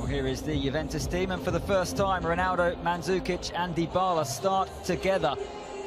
Well, here is the Juventus team, and for the first time, Ronaldo, Mandzukic and Dybala start together.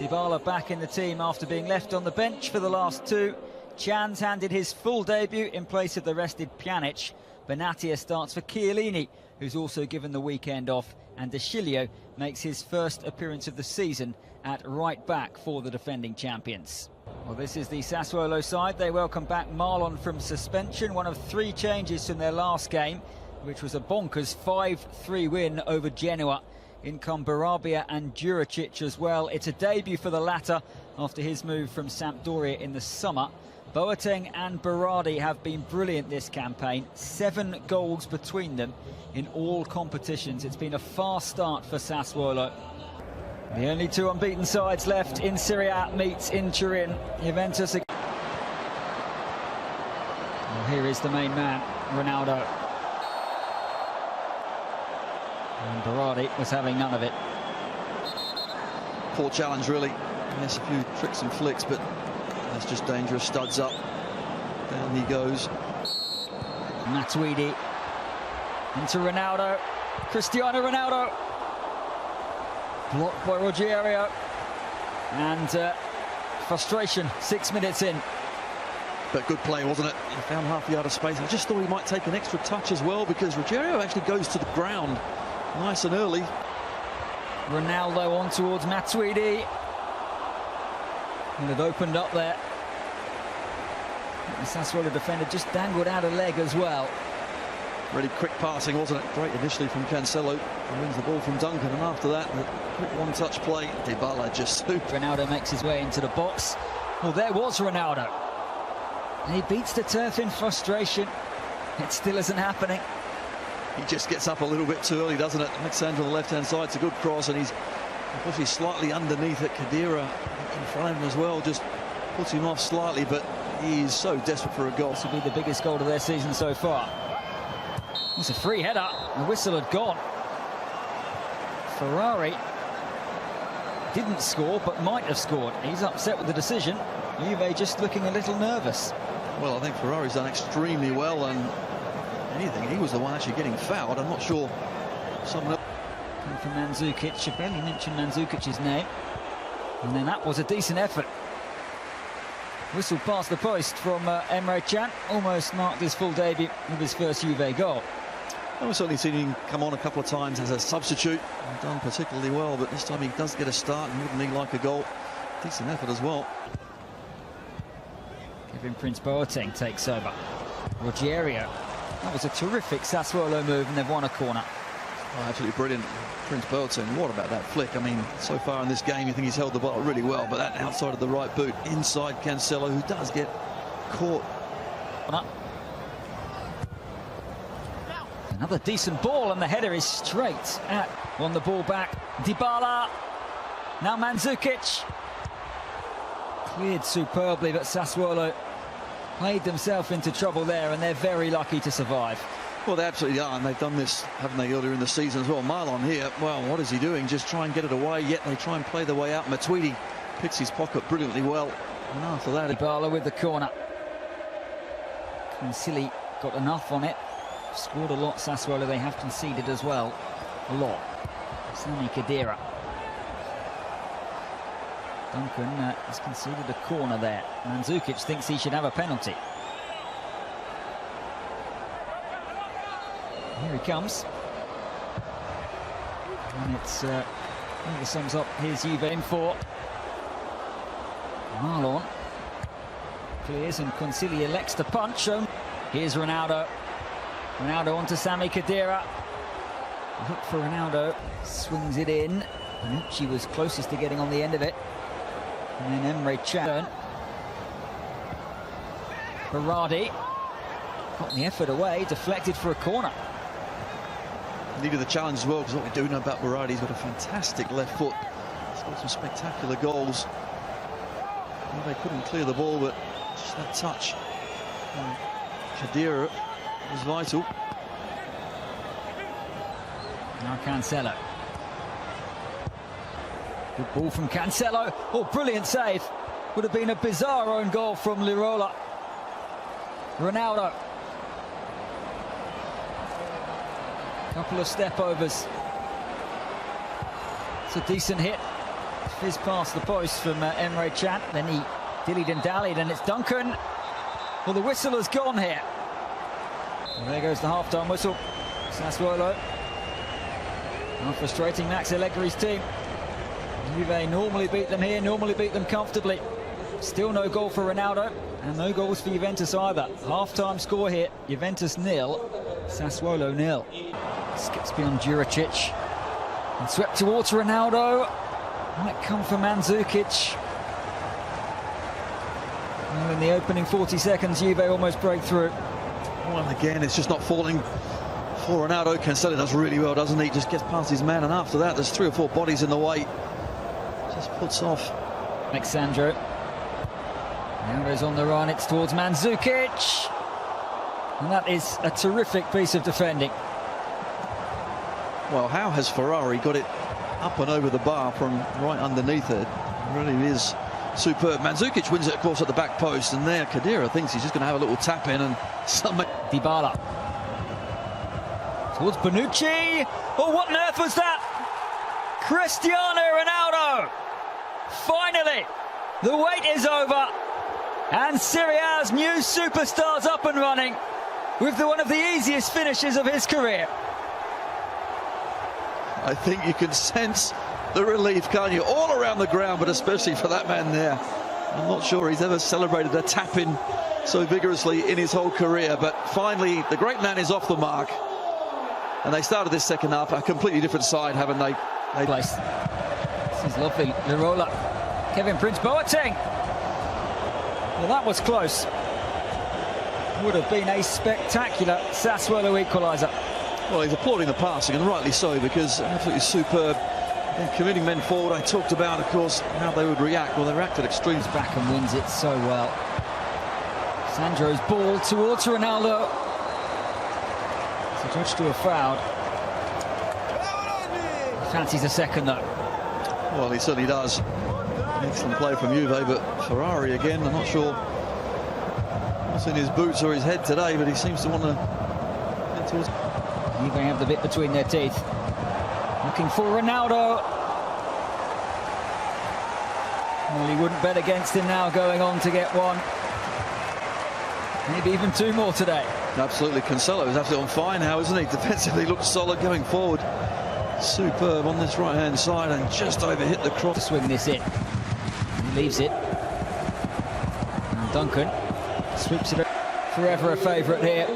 Dybala back in the team after being left on the bench for the last two. Can's handed his full debut in place of the rested Pjanic. Benatia starts for Chiellini, who's also given the weekend off, and De Sciglio makes his first appearance of the season at right back for the defending champions. Well, this is the Sassuolo side. They welcome back Marlon from suspension, one of three changes from their last game, which was a bonkers 5-3 win over Genoa. In come Barabia and Juricic as well. It's a debut for the latter after his move from Sampdoria in the summer. Boateng and Berardi have been brilliant this campaign. 7 goals between them in all competitions. It's been a fast start for Sassuolo. The only two unbeaten sides left in Serie A meets in Turin. Juventus. Well, here is the main man, Ronaldo. And Berardi was having none of it. Poor challenge, really. Yes, a few tricks and flicks, but that's just dangerous. Studs up. Down he goes. Matuidi into Ronaldo. Cristiano Ronaldo. Blocked by Rogerio. And frustration 6 minutes in. But good play, wasn't it? He found half a yard of space. I just thought he might take an extra touch as well, because Rogerio actually goes to the ground nice and early. Ronaldo on towards Matuidi. And it opened up there. The Sassuolo defender just dangled out a leg as well. Really quick passing, wasn't it? Great initially from Cancelo. He wins the ball from Duncan, and after that, the quick one-touch play. Dybala just super. Ronaldo makes his way into the box. Well, there was Ronaldo. And he beats the turf in frustration. It still isn't happening. He just gets up a little bit too early, doesn't it? Alexander on the left-hand side, it's a good cross, and he's unfortunately slightly underneath it. Khedira in front of him as well, just puts him off slightly, but he's so desperate for a goal. This will be the biggest goal of their season so far. It's a free header. The whistle had gone. Ferrari didn't score, but might have scored. He's upset with the decision. Juve just looking a little nervous. Well, I think Ferrari's done extremely well, and anything, he was the one actually getting fouled. I'm not sure someone else. Coming from Mandzukic. I barely mentioned Mandzukic's name. And then that was a decent effort. Whistle past the post from Emre Can. Almost marked his full debut with his first Juve goal. I've certainly seen him come on a couple of times as a substitute. Done particularly well, but this time he does get a start, and wouldn't he like a goal? Decent effort as well. Kevin Prince Boateng takes over. Rogerio. That was a terrific Sassuolo move, and they've won a corner. Oh, absolutely brilliant. Prince Boateng, what about that flick? I mean, so far in this game, you think he's held the ball really well, but that outside of the right boot, inside Cancelo, who does get caught. Another decent ball, and the header is straight at. Won the ball back. Dybala. Now Mandzukic. Cleared superbly, but Sassuolo played themselves into trouble there, and they're very lucky to survive. Well, they absolutely are, and they've done this, haven't they, earlier in the season as well. Marlon here, well, what is he doing? Just try and get it away, yet they try and play their way out. Matuidi picks his pocket brilliantly well, and after that... Dybala with the corner. Concili got enough on it. Scored a lot, Sassuolo. They have conceded as well. A lot. Sami Khedira. Duncan has conceded a corner there. Mandzukic thinks he should have a penalty. Here he comes. And it's I think it sums up his Juve in for Marlon. Clears, and Concili elects to punch. Here's Ronaldo. Ronaldo onto Sami Khedira. A hook for Ronaldo. Swings it in. Bonucci was closest to getting on the end of it. And then Emre Can. Berardi got the effort away, deflected for a corner. Needed the challenge as well, because what we do know about Berardi, he's got a fantastic left foot. He's got some spectacular goals. Well, they couldn't clear the ball, but just that touch. Khedira was vital. Now Cancelo. Good ball from Cancelo. Oh, brilliant save. Would have been a bizarre own goal from Lirola. Ronaldo. Couple of step overs. It's a decent hit. Fizz past the post from Emre Can. Then he dillied and dallied, and it's Duncan. Well, the whistle has gone here. And there goes the half-time whistle. Sassuolo now frustrating Max Allegri's team. Juve normally beat them here, normally beat them comfortably. Still no goal for Ronaldo, and no goals for Juventus either. Half-time score here, Juventus 0, Sassuolo 0. Skips beyond Juricic and swept towards Ronaldo. Might come for Mandzukic. Well, in the opening 40 seconds, Juve almost break through. Well, and again, it's just not falling for Ronaldo. Cancelo does really well, doesn't he? Just gets past his man, and after that, there's 3 or 4 bodies in the way. Just puts off. Alexandro. Ronaldo's on the run, it's towards Mandzukic. And that is a terrific piece of defending. Well, how has Ferrari got it up and over the bar from right underneath it? It really is superb. Mandzukic wins it, of course, at the back post, and there Khedira thinks he's just going to have a little tap in, and Dybala towards Bonucci. Oh, what on earth was that? Cristiano Ronaldo. Finally, the wait is over, and Serie A's new superstars up and running with one of the easiest finishes of his career. I think you can sense the relief, can't you? All around the ground, but especially for that man there. I'm not sure he's ever celebrated a tap-in so vigorously in his whole career, but finally the great man is off the mark. And they started this second half a completely different side, haven't they? Place. This is lovely. Lirola. Kevin Prince Boateng. Well, that was close. Would have been a spectacular Sassuolo equaliser. Well, he's applauding the passing, and rightly so, because absolutely superb. And committing men forward. I talked about, of course, how they would react. Well, they reacted extremely. Back and wins it so well. Sandro's ball towards Ronaldo. It's a touch to a foul. Fancies a second, though. Well, he certainly does. Excellent play from Juve, but Ferrari again, I'm not sure what's in his boots or his head today, but he seems to want to get towards. Juve have the bit between their teeth. Looking for Ronaldo. Well, he wouldn't bet against him now, going on to get one. Maybe even 2 more today. Absolutely. Cancelo is absolutely on fire now, isn't he? Defensively looks solid going forward. Superb on this right-hand side, and just overhit the cross. To swing this in. He leaves it. And Duncan sweeps it. Forever a favourite here.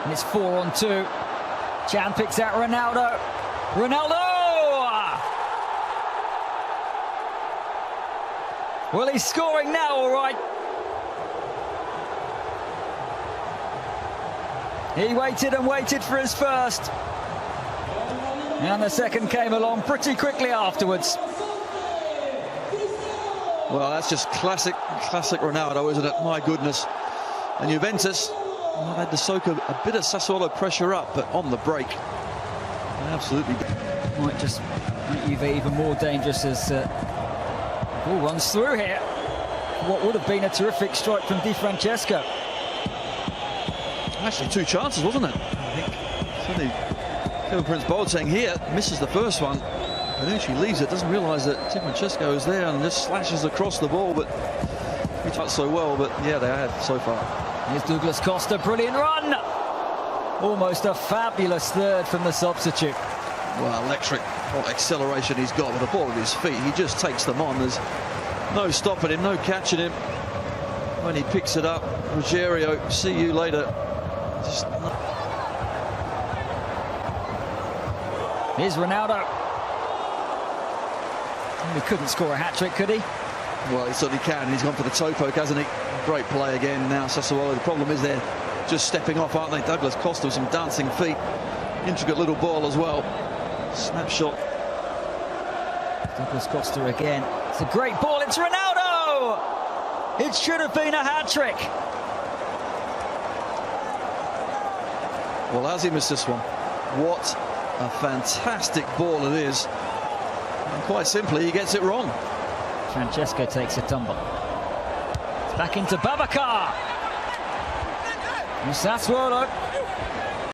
And it's 4-on-2. Can picks out Ronaldo. Ronaldo! Well, he's scoring now, all right. He waited and waited for his first. And the second came along pretty quickly afterwards. Well, that's just classic Ronaldo, isn't it? My goodness. And Juventus had to soak a bit of Sassuolo pressure up, but on the break, absolutely. Might just make Juve even more dangerous as ball runs through here. What would have been a terrific strike from Di Francesco. Actually, 2 chances, wasn't it? I think certainly Kevin Prince Boateng here misses the first one. Bonucci leaves it, doesn't realise that Di Francesco is there, and just slashes across the ball, but he touched so well, but yeah, they have so far. Here's Douglas Costa, brilliant run! Almost a fabulous third from the substitute. Well, electric acceleration he's got with the ball at his feet. He just takes them on. There's no stopping him, no catching him. When he picks it up, Ruggiero, see you later. Here's Ronaldo. He couldn't score a hat-trick, could he? Well, he certainly can. He's gone for the toe poke, hasn't he? Great play again now, Sassuolo. The problem is they're just stepping off, aren't they? Douglas Costa with some dancing feet. Intricate little ball as well. Snapshot. Douglas Costa again. It's a great ball. It's Ronaldo! It should have been a hat-trick. Well, has he missed this one? What a fantastic ball it is. And quite simply, he gets it wrong. Francesco takes a tumble. It's back into Babacar. Sassuolo